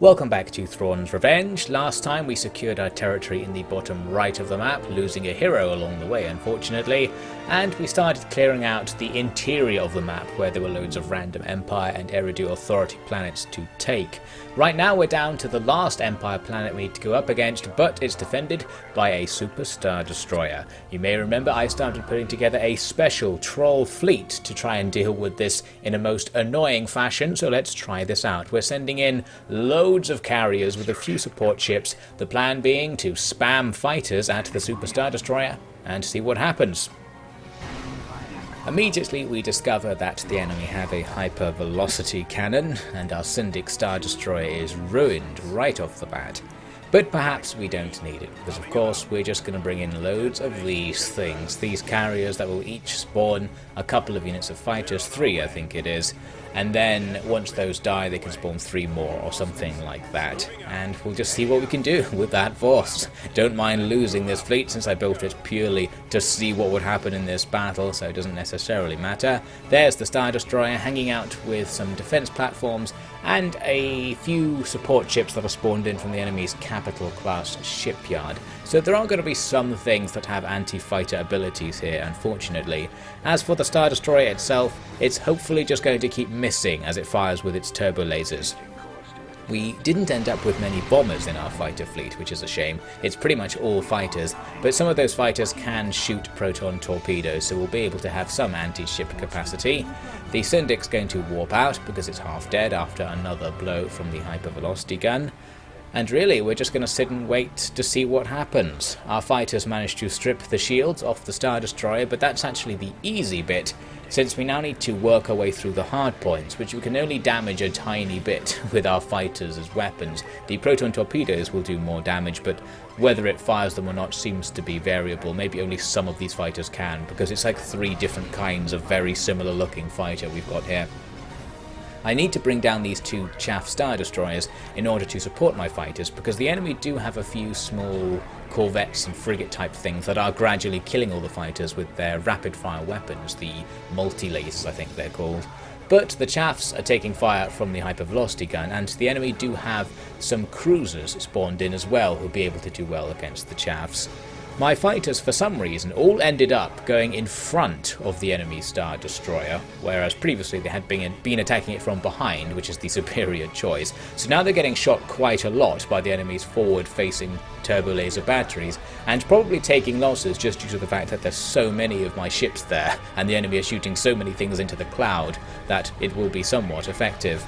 Welcome back to Thrawn's Revenge. Last time we secured our territory in the bottom right of the map, losing a hero along the way unfortunately, and we started clearing out the interior of the map where there were loads of random Empire and Eridu Authority planets to take. Right now we're down to the last Empire planet we need to go up against, but it's defended by a Super Star Destroyer. You may remember I started putting together a special troll fleet to try and deal with this in a most annoying fashion, so let's try this out. We're sending in loads of carriers with a few support ships, the plan being to spam fighters at the Super Star Destroyer and see what happens. Immediately we discover that the enemy have a hyper-velocity cannon and our Syndic Star Destroyer is ruined right off the bat. But perhaps we don't need it, because of course we're just going to bring in loads of these things, these carriers that will each spawn a couple of units of fighters, 3 I think it is, and then once those die they can spawn 3 more or something like that, and we'll just see what we can do with that force. Don't mind losing this fleet since I built it purely to see what would happen in this battle, so it doesn't necessarily matter. There's the Star Destroyer hanging out with some defense platforms and a few support ships that are spawned in from the enemy's capital class shipyard. So there are going to be some things that have anti-fighter abilities here, unfortunately. As for the Star Destroyer itself, it's hopefully just going to keep missing as it fires with its turbo lasers. We didn't end up with many bombers in our fighter fleet, which is a shame. It's pretty much all fighters, but some of those fighters can shoot proton torpedoes, so we'll be able to have some anti-ship capacity. The Syndic's going to warp out because it's half dead after another blow from the hypervelocity gun. And really, we're just going to sit and wait to see what happens. Our fighters managed to strip the shields off the Star Destroyer, but that's actually the easy bit, since we now need to work our way through the hard points, which we can only damage a tiny bit with our fighters as weapons. The proton torpedoes will do more damage, but whether it fires them or not seems to be variable. Maybe only some of these fighters can, because it's like 3 different kinds of very similar looking fighter we've got here. I need to bring down these 2 chaff Star Destroyers in order to support my fighters, because the enemy do have a few small corvettes and frigate type things that are gradually killing all the fighters with their rapid fire weapons, the multi-lasers I think they're called. But the chaffs are taking fire from the hypervelocity gun, and the enemy do have some cruisers spawned in as well who'll be able to do well against the chaffs. My fighters, for some reason, all ended up going in front of the enemy Star Destroyer, whereas previously they had been attacking it from behind, which is the superior choice. So now they're getting shot quite a lot by the enemy's forward-facing turbo laser batteries, and probably taking losses just due to the fact that there's so many of my ships there, and the enemy are shooting so many things into the cloud, that it will be somewhat effective.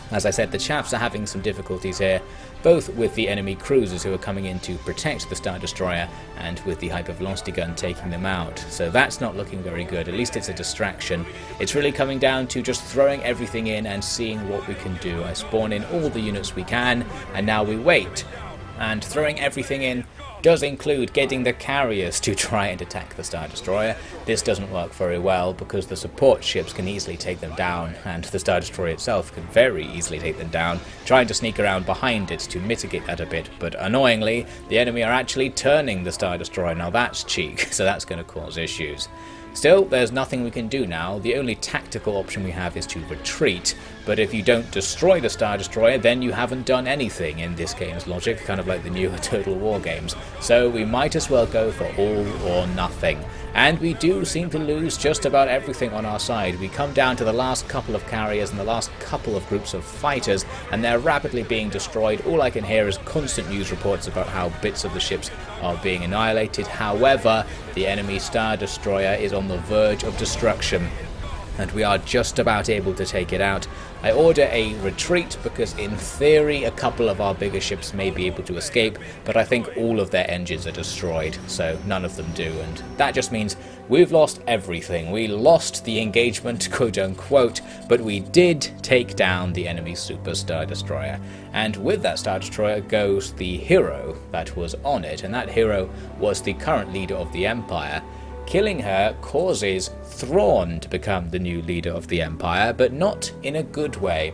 As I said, the chaffs are having some difficulties here, both with the enemy cruisers who are coming in to protect the Star Destroyer and with the hypervelocity gun taking them out. So that's not looking very good, at least it's a distraction. It's really coming down to just throwing everything in and seeing what we can do. I spawn in all the units we can, and now we wait. And throwing everything in does include getting the carriers to try and attack the Star Destroyer. This doesn't work very well because the support ships can easily take them down, and the Star Destroyer itself can very easily take them down, trying to sneak around behind it to mitigate that a bit, but annoyingly the enemy are actually turning the Star Destroyer. Now that's cheek, so that's going to cause issues. Still, there's nothing we can do now. The only tactical option we have is to retreat, but if you don't destroy the Star Destroyer, then you haven't done anything in this game's logic, kind of like the newer Total War games. So we might as well go for all or nothing. And we do seem to lose just about everything on our side. We come down to the last couple of carriers and the last couple of groups of fighters, and they're rapidly being destroyed. All I can hear is constant news reports about how bits of the ships are being annihilated. However, the enemy Star Destroyer is on the verge of destruction, and we are just about able to take it out. I order a retreat because in theory a couple of our bigger ships may be able to escape, but I think all of their engines are destroyed, so none of them do, and that just means we've lost everything. We lost the engagement, quote unquote, but we did take down the enemy Super Star Destroyer, and with that Star Destroyer goes the hero that was on it, and that hero was the current leader of the Empire. Killing her causes Thrawn to become the new leader of the Empire, but not in a good way.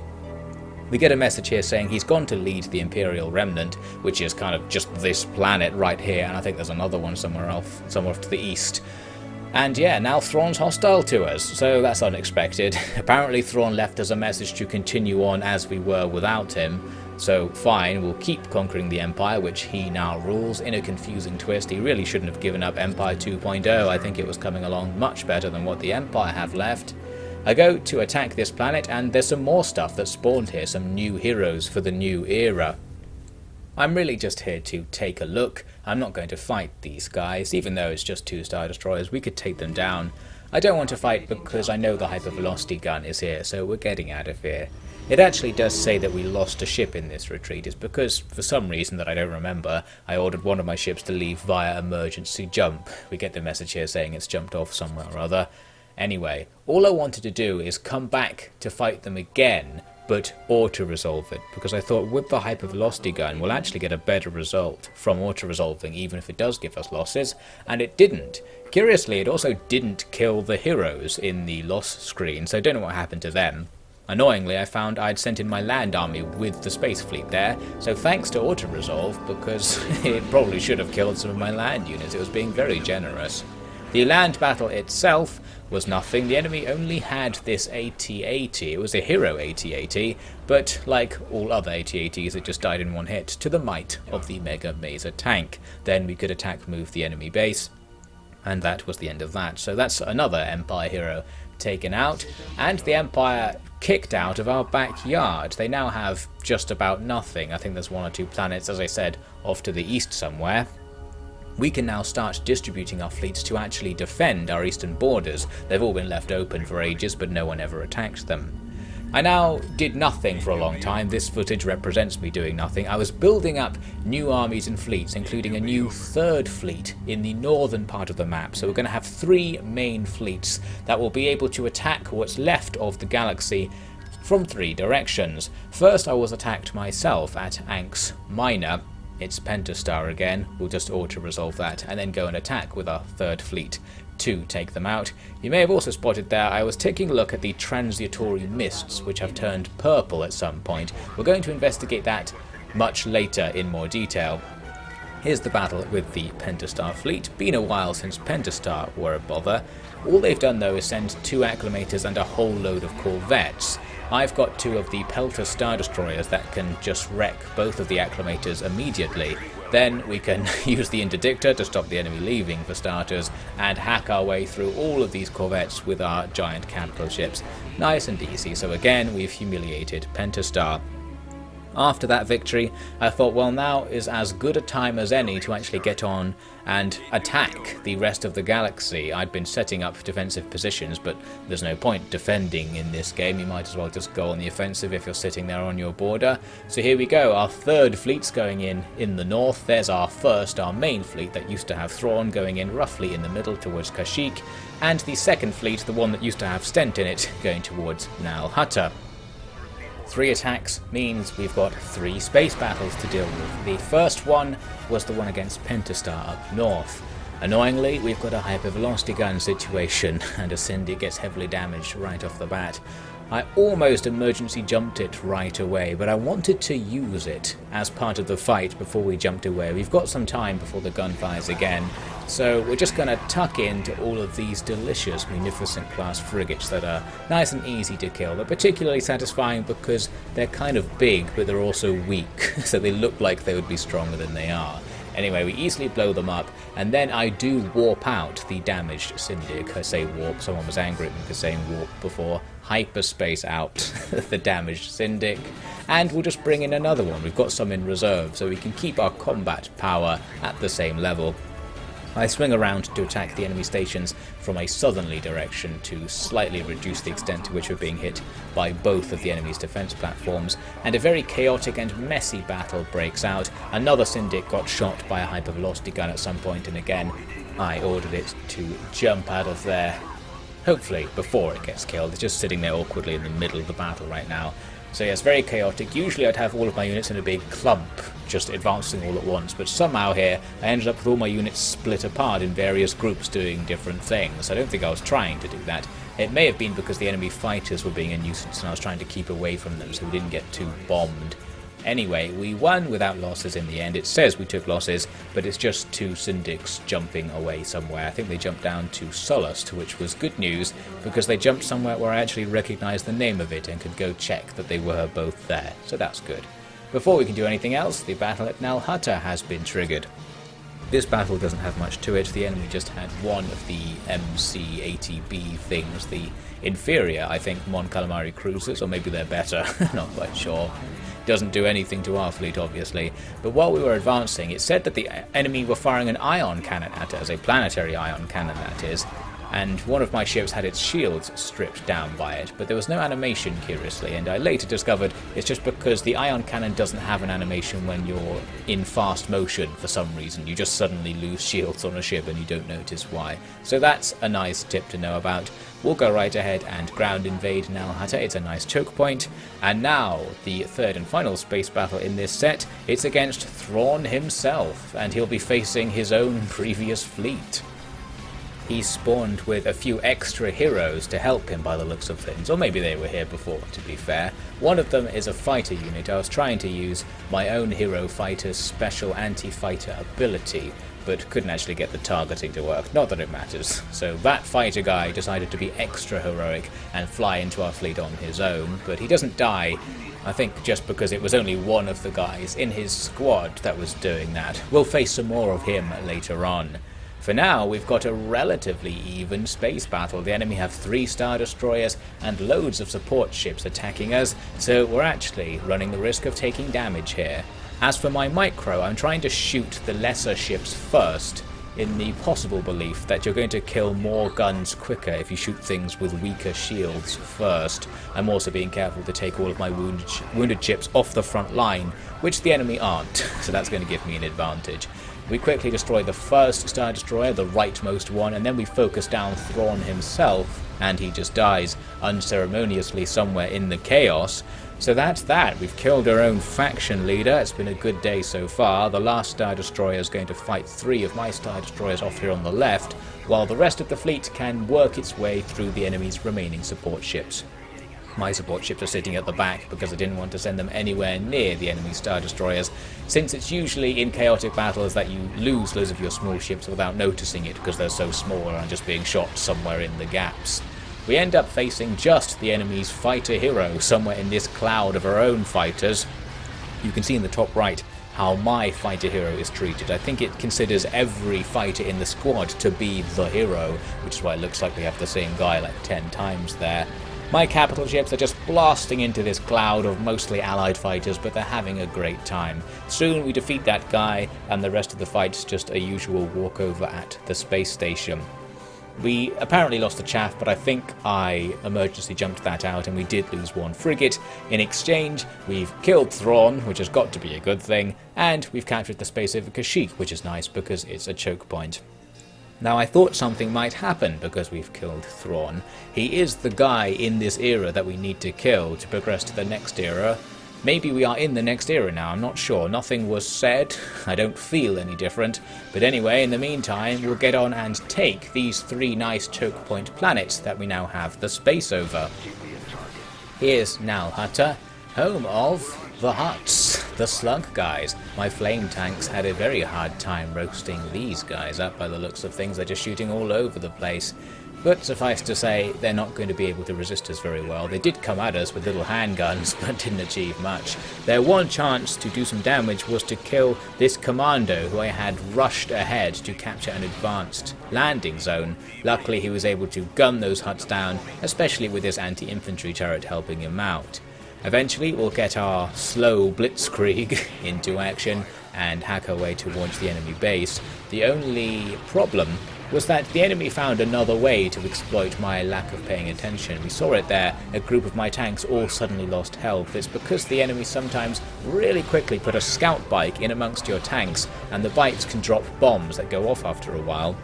We get a message here saying he's gone to lead the Imperial Remnant, which is kind of just this planet right here, and I think there's another one somewhere off to the east. And yeah, now Thrawn's hostile to us, so that's unexpected. Apparently Thrawn left us a message to continue on as we were without him, So fine, we'll keep conquering the Empire, which he now rules. In a confusing twist, he really shouldn't have given up Empire 2.0. I think it was coming along much better than what the Empire have left. I go to attack this planet, and there's some more stuff that spawned here, some new heroes for the new era. I'm really just here to take a look. I'm not going to fight these guys, even though it's just 2 Star Destroyers. We could take them down. I don't want to fight because I know the hypervelocity gun is here, so we're getting out of here. It actually does say that we lost a ship in this retreat. It's because, for some reason that I don't remember, I ordered one of my ships to leave via emergency jump. We get the message here saying it's jumped off somewhere or other. Anyway, all I wanted to do is come back to fight them again, but auto-resolve it, because I thought with the hypervelocity gun we'll actually get a better result from auto-resolving, even if it does give us losses, and it didn't. Curiously, it also didn't kill the heroes in the loss screen, so I don't know what happened to them. Annoyingly, I found I'd sent in my land army with the space fleet there, so thanks to auto-resolve, because it probably should have killed some of my land units. It was being very generous. The land battle itself was nothing. The enemy only had this AT-AT. It was a hero AT-AT, but like all other AT-ATs, it just died in one hit to the might of the Mega Mazer tank. Then we could attack move the enemy base, and that was the end of that. So that's another Empire hero taken out, and the Empire kicked out of our backyard. They now have just about nothing. I think there's 1 or 2 planets, as I said, off to the east somewhere. We can now start distributing our fleets to actually defend our eastern borders. They've all been left open for ages, but no one ever attacked them. I now did nothing for a long time. This footage represents me doing nothing. I was building up new armies and fleets, including a new 3rd fleet in the northern part of the map. So we're going to have 3 main fleets that will be able to attack what's left of the galaxy from 3 directions. First, I was attacked myself at Anx Minor. It's Pentastar again. We'll just auto-resolve that and then go and attack with our 3rd fleet to take them out. You may have also spotted there I was taking a look at the transitory mists, which have turned purple at some point. We're going to investigate that much later in more detail. Here's the battle with the Pentastar fleet. Been a while since Pentastar were a bother. All they've done though is send 2 Acclimators and a whole load of Corvettes. I've got 2 of the Pelter Star Destroyers that can just wreck both of the Acclimators immediately. Then we can use the Interdictor to stop the enemy leaving for starters, and hack our way through all of these Corvettes with our giant capital ships. Nice and easy. So again, we've humiliated Pentastar. After that victory, I thought, well, now is as good a time as any to actually get on and attack the rest of the galaxy. I'd been setting up defensive positions, but there's no point defending in this game. You might as well just go on the offensive if you're sitting there on your border. So here we go. Our 3rd fleet's going in the north. There's our 1st, our main fleet that used to have Thrawn, going in roughly in the middle towards Kashyyyk, and the 2nd fleet, the one that used to have Stent in it, going towards Nal Hutta. 3 attacks means we've got 3 space battles to deal with. The first one was the one against Pentastar up north. Annoyingly, we've got a hypervelocity gun situation, and a Syndic gets heavily damaged right off the bat. I almost emergency jumped it right away, but I wanted to use it as part of the fight before we jumped away. We've got some time before the gun fires again, so we're just going to tuck into all of these delicious Munificent class frigates that are nice and easy to kill. They're particularly satisfying because they're kind of big, but they're also weak, so they look like they would be stronger than they are. Anyway, we easily blow them up, and then I do warp out the damaged Syndic. I say warp, someone was angry at me for saying warp before. Hyperspace out the damaged Syndic, and we'll just bring in another one. We've got some in reserve, so we can keep our combat power at the same level. I swing around to attack the enemy stations from a southerly direction to slightly reduce the extent to which we're being hit by both of the enemy's defense platforms, and a very chaotic and messy battle breaks out. Another Syndic got shot by a hypervelocity gun at some point, and again I ordered it to jump out of there, hopefully before it gets killed. It's just sitting there awkwardly in the middle of the battle right now. So yes, very chaotic. Usually I'd have all of my units in a big clump, just advancing all at once, but somehow here I ended up with all my units split apart in various groups doing different things. I don't think I was trying to do that. It may have been because the enemy fighters were being a nuisance and I was trying to keep away from them so we didn't get too bombed. Anyway, we won without losses in the end. It says we took losses, but it's just 2 Syndics jumping away somewhere. I think they jumped down to Solust, which was good news, because they jumped somewhere where I actually recognised the name of it and could go check that they were both there. So that's good. Before we can do anything else, the battle at Nal Hutta has been triggered. This battle doesn't have much to it. The enemy just had one of the MC-80B things, the inferior, I think, Mon Calamari cruisers, or maybe they're better, not quite sure. Doesn't do anything to our fleet, obviously, but while we were advancing, it said that the enemy were firing an ion cannon at us, a planetary ion cannon that is, and one of my ships had its shields stripped down by it, but there was no animation, curiously, and I later discovered it's just because the ion cannon doesn't have an animation when you're in fast motion for some reason. You just suddenly lose shields on a ship and you don't notice why. So that's a nice tip to know about. We'll go right ahead and ground invade Nal Hutta. It's a nice choke point. And now, the third and final space battle in this set, it's against Thrawn himself, and he'll be facing his own previous fleet. He's spawned with a few extra heroes to help him by the looks of things, or maybe they were here before, to be fair. One of them is a fighter unit. I was trying to use my own hero fighter's special anti-fighter ability, but couldn't actually get the targeting to work, not that it matters. So that fighter guy decided to be extra heroic and fly into our fleet on his own, but he doesn't die, I think just because it was only one of the guys in his squad that was doing that. We'll face some more of him later on. For now, we've got a relatively even space battle. The enemy have 3 Star Destroyers and loads of support ships attacking us, so we're actually running the risk of taking damage here. As for my micro, I'm trying to shoot the lesser ships first, in the possible belief that you're going to kill more guns quicker if you shoot things with weaker shields first. I'm also being careful to take all of my wounded ships off the front line, which the enemy aren't, so that's going to give me an advantage. We quickly destroy the first Star Destroyer, the rightmost one, and then we focus down Thrawn himself, and he just dies unceremoniously somewhere in the chaos. So that's that. We've killed our own faction leader. It's been a good day so far. The last Star Destroyer is going to fight 3 of my Star Destroyers off here on the left, while the rest of the fleet can work its way through the enemy's remaining support ships. My support ships are sitting at the back because I didn't want to send them anywhere near the enemy Star Destroyers, since it's usually in chaotic battles that you lose loads of your small ships without noticing it because they're so small and just being shot somewhere in the gaps. We end up facing just the enemy's fighter hero somewhere in this cloud of our own fighters. You can see in the top right how my fighter hero is treated. I think it considers every fighter in the squad to be the hero, which is why it looks like we have the same guy like 10 times there. My capital ships are just blasting into this cloud of mostly allied fighters, but they're having a great time. Soon we defeat that guy, and the rest of the fight's just a usual walkover at the space station. We apparently lost the chaff, but I think I emergency jumped that out, and we did lose 1 frigate. In exchange, we've killed Thrawn, which has got to be a good thing, and we've captured the space over Kashyyyk, which is nice because it's a choke point. Now, I thought something might happen because we've killed Thrawn. He is the guy in this era that we need to kill to progress to the next era. Maybe we are in the next era now, I'm not sure. Nothing was said. I don't feel any different. But anyway, in the meantime, we'll get on and take these 3 nice choke point planets that we now have the space over. Here's Nal Hutta, home of the Hutts, the slug guys. My flame tanks had a very hard time roasting these guys up by the looks of things. They're just shooting all over the place. But suffice to say, they're not going to be able to resist us very well. They did come at us with little handguns, but didn't achieve much. Their one chance to do some damage was to kill this commando who I had rushed ahead to capture an advanced landing zone. Luckily, he was able to gun those Hutts down, especially with his anti-infantry turret helping him out. Eventually, we'll get our slow blitzkrieg into action and hack our way towards the enemy base. The only problem was that the enemy found another way to exploit my lack of paying attention. We saw it there. A group of my tanks all suddenly lost health. It's because the enemy sometimes really quickly put a scout bike in amongst your tanks, and the bikes can drop bombs that go off after a while.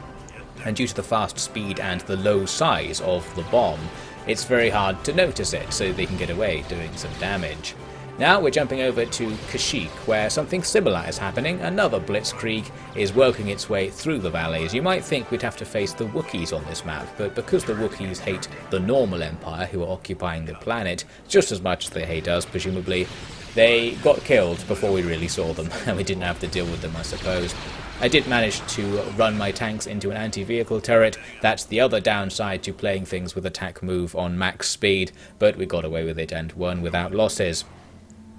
And due to the fast speed and the low size of the bomb, it's very hard to notice it, so they can get away doing some damage. Now we're jumping over to Kashyyyk, where something similar is happening. Another blitzkrieg is working its way through the valleys. You might think we'd have to face the Wookiees on this map, but because the Wookiees hate the normal Empire, who are occupying the planet, just as much as they hate us, presumably, they got killed before we really saw them, and we didn't have to deal with them, I suppose. I did manage to run my tanks into an anti-vehicle turret. That's the other downside to playing things with attack move on max speed, but we got away with it and won without losses.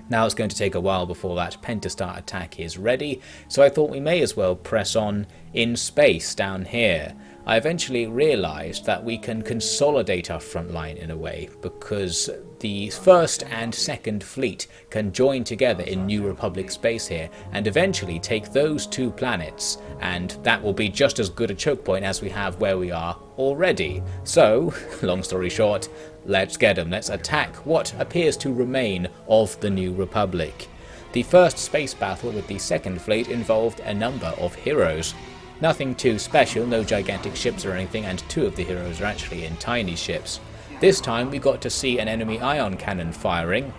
Now it's going to take a while before that Pentastar attack is ready, so I thought we may as well press on in space down here. I eventually realised that we can consolidate our front line in a way, because the first and second fleet can join together in New Republic space here and eventually take those two planets, and that will be just as good a choke point as we have where we are already. So, long story short, let's get them. Let's attack what appears to remain of the New Republic. The first space battle with the second fleet involved a number of heroes. Nothing too special, no gigantic ships or anything, and two of the heroes are actually in tiny ships. This time we got to see an enemy ion cannon firing.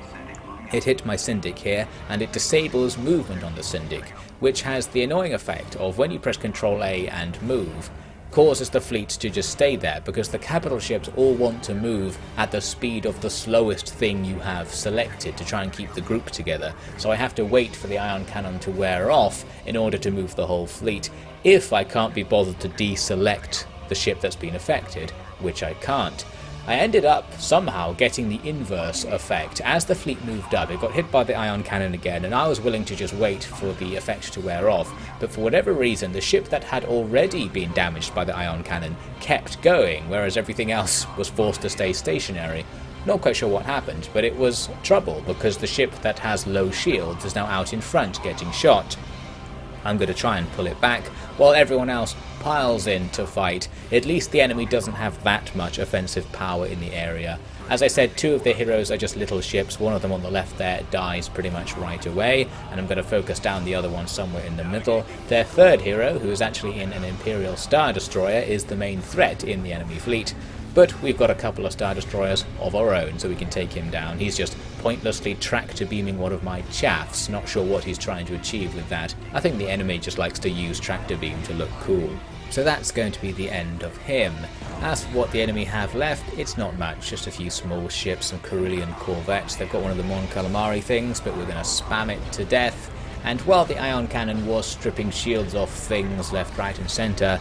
It hit my Syndic here, and it disables movement on the Syndic, which has the annoying effect of when you press Ctrl A and move, causes the fleet to just stay there, because the capital ships all want to move at the speed of the slowest thing you have selected to try and keep the group together. So I have to wait for the ion cannon to wear off in order to move the whole fleet, if I can't be bothered to deselect the ship that's been affected, which I can't. I ended up somehow getting the inverse effect. As the fleet moved up, it got hit by the ion cannon again, and I was willing to just wait for the effect to wear off, but for whatever reason the ship that had already been damaged by the ion cannon kept going, whereas everything else was forced to stay stationary. Not quite sure what happened, but it was trouble, because the ship that has low shields is now out in front getting shot. I'm going to try and pull it back, while everyone else piles in to fight. At least the enemy doesn't have that much offensive power in the area. As I said, two of the heroes are just little ships. One of them on the left there dies pretty much right away, and I'm going to focus down the other one somewhere in the middle. Their third hero, who is actually in an Imperial Star Destroyer, is the main threat in the enemy fleet. But we've got a couple of Star Destroyers of our own, so we can take him down. He's just pointlessly tractor beaming one of my chaffs. Not sure what he's trying to achieve with that. I think the enemy just likes to use tractor beam to look cool. So that's going to be the end of him. As for what the enemy have left, it's not much, just a few small ships, some Carillion corvettes. They've got one of the Mon Calamari things, but we're going to spam it to death. And while the ion cannon was stripping shields off things left, right and centre,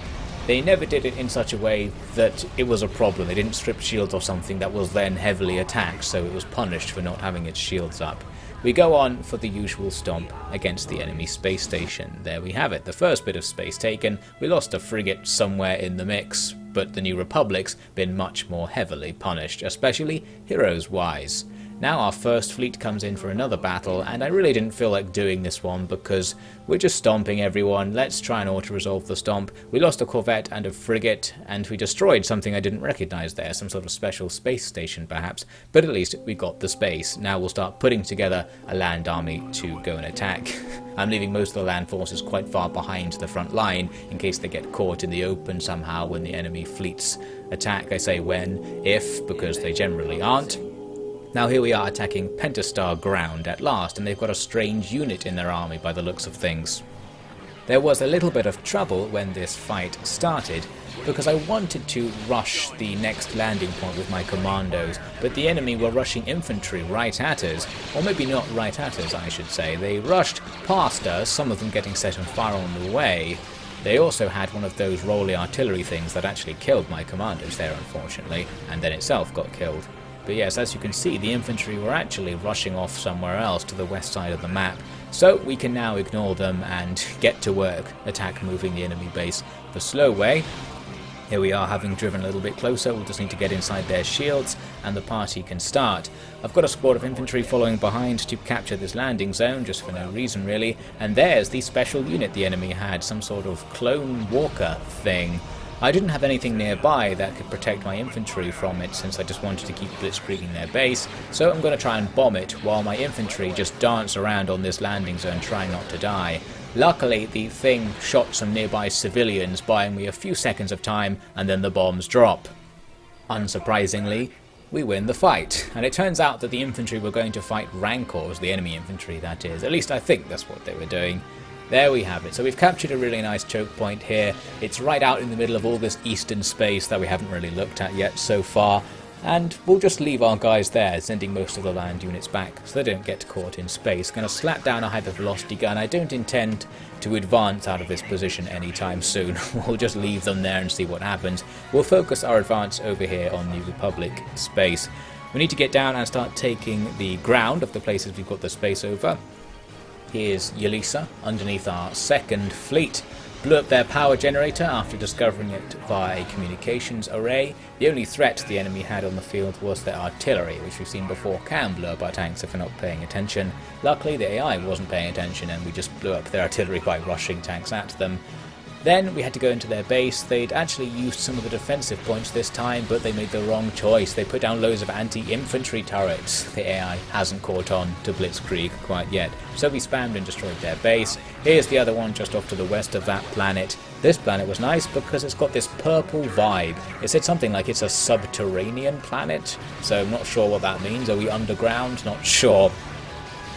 they never did it in such a way that it was a problem. They didn't strip shields off something that was then heavily attacked, so it was punished for not having its shields up. We go on for the usual stomp against the enemy space station. There we have it, the first bit of space taken. We lost a frigate somewhere in the mix, but the New Republic's been much more heavily punished, especially heroes-wise. Now our first fleet comes in for another battle, and I really didn't feel like doing this one because we're just stomping everyone. Let's try and auto-resolve the stomp. We lost a corvette and a frigate, and we destroyed something I didn't recognise there, some sort of special space station perhaps, but at least we got the space. Now we'll start putting together a land army to go and attack. I'm leaving most of the land forces quite far behind the front line in case they get caught in the open somehow when the enemy fleets attack. I say when, if, because they generally aren't. Now here we are attacking Pentastar ground at last, and they've got a strange unit in their army by the looks of things. There was a little bit of trouble when this fight started, because I wanted to rush the next landing point with my commandos, but the enemy were rushing infantry right at us, or maybe not right at us I should say. They rushed past us, some of them getting set on fire on the way. They also had one of those rolly artillery things that actually killed my commandos there unfortunately, and then itself got killed. But yes, as you can see, the infantry were actually rushing off somewhere else to the west side of the map, so we can now ignore them and get to work, attack moving the enemy base the slow way. Here we are, having driven a little bit closer. We'll just need to get inside their shields and the party can start. I've got a squad of infantry following behind to capture this landing zone, just for no reason really, and there's the special unit the enemy had, some sort of clone walker thing. I didn't have anything nearby that could protect my infantry from it since I just wanted to keep blitzkrieging their base, so I'm going to try and bomb it while my infantry just dance around on this landing zone trying not to die. Luckily the thing shot some nearby civilians, buying me a few seconds of time, and then the bombs drop. Unsurprisingly, we win the fight, and it turns out that the infantry were going to fight Rancors, the enemy infantry that is, at least I think that's what they were doing. There we have it. So we've captured a really nice choke point here. It's right out in the middle of all this eastern space that we haven't really looked at yet so far. And we'll just leave our guys there, sending most of the land units back so they don't get caught in space. Going to slap down a hypervelocity gun. I don't intend to advance out of this position anytime soon. We'll just leave them there and see what happens. We'll focus our advance over here on New Republic space. We need to get down and start taking the ground of the places we've got the space over. Here's Yalisa underneath our second fleet. Blew up their power generator after discovering it via a communications array. The only threat the enemy had on the field was their artillery, which we've seen before can blow up our tanks if we're not paying attention. Luckily the AI wasn't paying attention and we just blew up their artillery by rushing tanks at them. Then we had to go into their base. They'd actually used some of the defensive points this time, but they made the wrong choice. They put down loads of anti-infantry turrets. The AI hasn't caught on to blitzkrieg quite yet, so we spammed and destroyed their base. Here's the other one just off to the west of that planet. This planet was nice because it's got this purple vibe. It said something like it's a subterranean planet, so I'm not sure what that means. Are we underground? Not sure.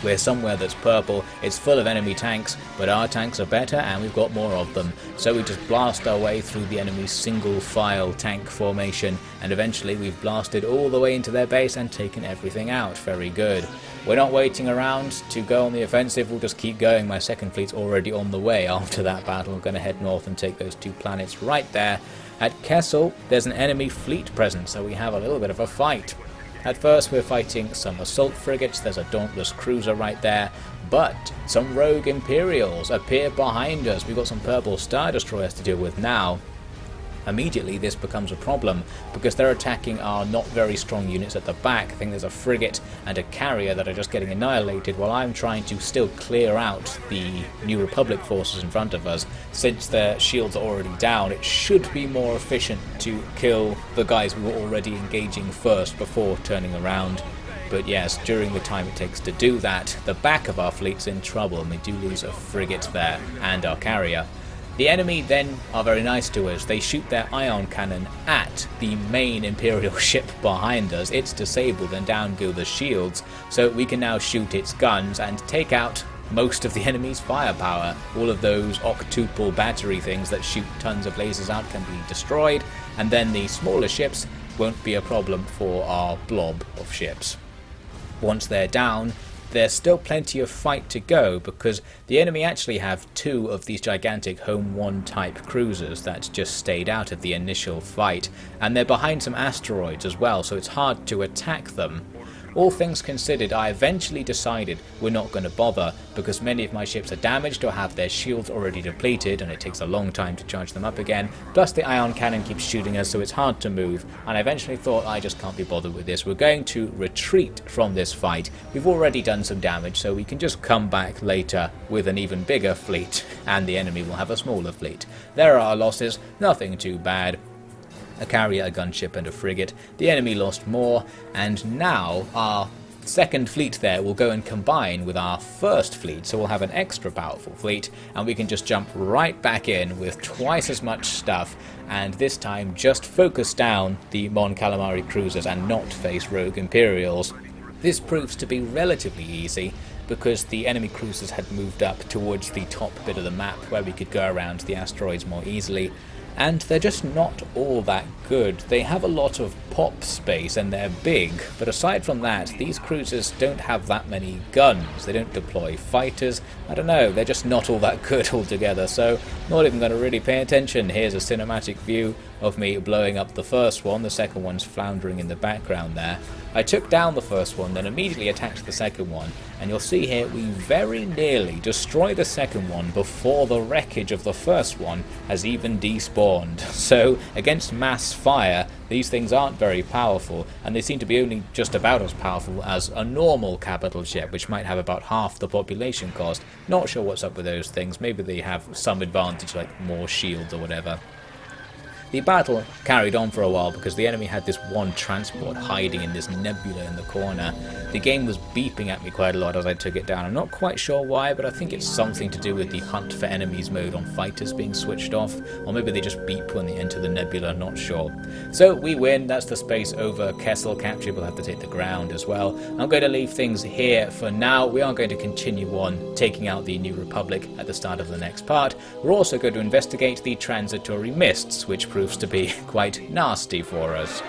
We're somewhere that's purple, it's full of enemy tanks, but our tanks are better and we've got more of them. So we just blast our way through the enemy's single file tank formation, and eventually we've blasted all the way into their base and taken everything out. Very good. We're not waiting around to go on the offensive, we'll just keep going. My second fleet's already on the way after that battle. We're going to head north and take those two planets right there. At Kessel, there's an enemy fleet present, so we have a little bit of a fight. At first we're fighting some assault frigates, there's a dauntless cruiser right there, but some rogue Imperials appear behind us. We've got some purple Star Destroyers to deal with now. Immediately this becomes a problem because they're attacking our not very strong units at the back. I think there's a frigate and a carrier that are just getting annihilated while I'm trying to still clear out the New Republic forces in front of us. Since their shields are already down, it should be more efficient to kill the guys we were already engaging first before turning around. But yes, during the time it takes to do that, the back of our fleet's in trouble and we do lose a frigate there and our carrier. The enemy then are very nice to us. They shoot their ion cannon at the main Imperial ship behind us. It's disabled and down go the shields, so we can now shoot its guns and take out most of the enemy's firepower. All of those octuple battery things that shoot tons of lasers out can be destroyed, and then the smaller ships won't be a problem for our blob of ships. Once they're down, there's still plenty of fight to go because the enemy actually have two of these gigantic Home 1 type cruisers that just stayed out of the initial fight, and they're behind some asteroids as well, so it's hard to attack them. All things considered, I eventually decided we're not going to bother because many of my ships are damaged or have their shields already depleted and it takes a long time to charge them up again, plus the ion cannon keeps shooting us so it's hard to move, and I eventually thought I just can't be bothered with this. We're going to retreat from this fight. We've already done some damage, so we can just come back later with an even bigger fleet and the enemy will have a smaller fleet. There are our losses, nothing too bad. A carrier, a gunship and a frigate. The enemy lost more, and now our second fleet there will go and combine with our first fleet, so we'll have an extra powerful fleet and we can just jump right back in with twice as much stuff, and this time just focus down the Mon Calamari cruisers and not face rogue Imperials. This proves to be relatively easy because the enemy cruisers had moved up towards the top bit of the map where we could go around the asteroids more easily. And they're just not all that good. They have a lot of pop space and they're big, but aside from that, these cruisers don't have that many guns. They don't deploy fighters. I don't know, they're just not all that good altogether, so not even going to really pay attention. Here's a cinematic view of me blowing up the first one. The second one's floundering in the background there. I took down the first one, then immediately attacked the second one, and you'll see here we very nearly destroy the second one before the wreckage of the first one has even despawned. So against mass fire, these things aren't very powerful, and they seem to be only just about as powerful as a normal capital ship, which might have about half the population cost. Not sure what's up with those things. Maybe they have some advantage like more shields or whatever. The battle carried on for a while because the enemy had this one transport hiding in this nebula in the corner. The game was beeping at me quite a lot as I took it down. I'm not quite sure why, but I think it's something to do with the hunt for enemies mode on fighters being switched off, or maybe they just beep when they enter the nebula, not sure. So we win, that's the space over Kessel capture. We'll have to take the ground as well. I'm going to leave things here for now. We are going to continue on taking out the New Republic at the start of the next part. We're also going to investigate the transitory mists, which proves to be quite nasty for us.